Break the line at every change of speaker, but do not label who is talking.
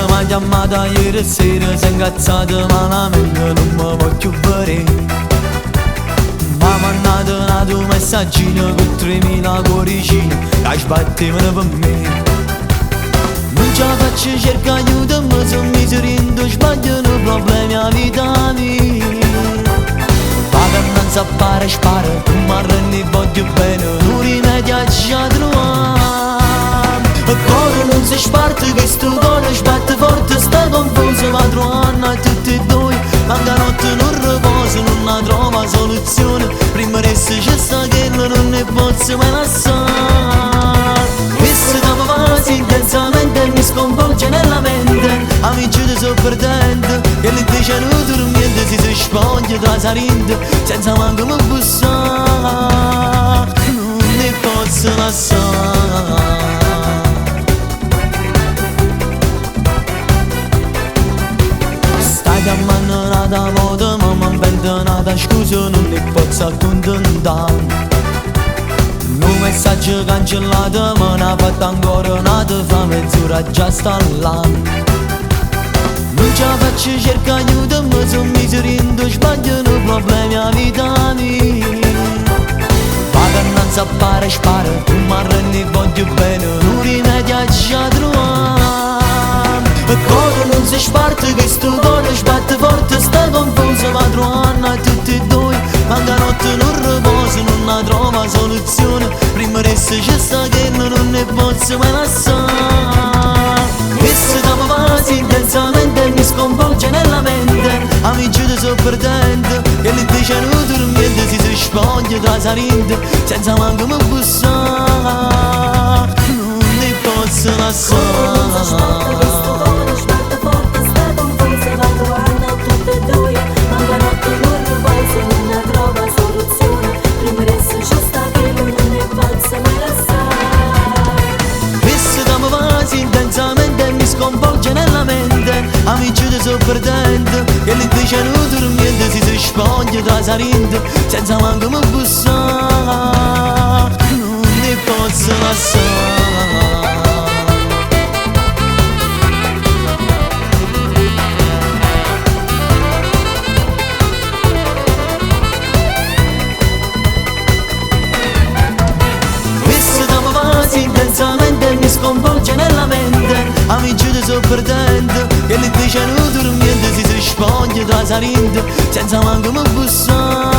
m'ha chiamata ieri sera, si è incazzata malamente, non mi voglio vedere. Ma m'ha mandato un altro messaggino con 3000 cuoricini che sbattevano per me. Non ce la faccio, cerco aiuto, ma sono miserendo, sbagliano problemi a vita mia. Paga non sa fare spara, ma ne voglio bene, non rimedia già trovare. E cuore non si sparte, che sto cuore sbatte forte, sta confuso, va trovando a tutti e due. Manca notte non riposo, non trova soluzione, prima resta c'è sta che non ne posso mai lasciare. Questo dopo fasi intensamente mi sconvolge nella mente, amici ti sto perdendo, e le dice non dormiente, si spoglia tra salinte, senza manco mi bussare, non ne posso lasciare. Stai chiamando un'altra volta, ma mi invento un'altra scusa, non ne posso accontentare. Un messaggio cancellato, ma ne ha fatto ancora un'altra, fa mezz'ora già sta là. Non ce la faccio, cerco aiuto, ma sono miserendo, sbagliano problemi a vita mia. Paga non sa fare spara, ma ne voglio bene, non rimedia già trovare. E cuore non si sparte, che sto cuore sbatte forte, sta confuso, va trovando a tutti e due. Manca notte non riposo, non trova soluzione, prima resta c'è sta che non ne posso mai lasciare. Questo dopo fasi intensamente mi sconvolge nella mente, amici ti sto perdendo, e le dice non dormiente, si spoglia tra salinte, senza manco mi bussare, non ne posso lasciare. Intensamente mi sconvolge nella mente, amici ti sto perdendo, e le dice non dormiente, si spoglia tra salinte, senza manco mi bussare, non ne posso lasciare. Intensamente mi sconvolge nella mente, amici ti sto perdendo, e le dice non dormiente, si spoglia tra salinte, senza manco mi bussare.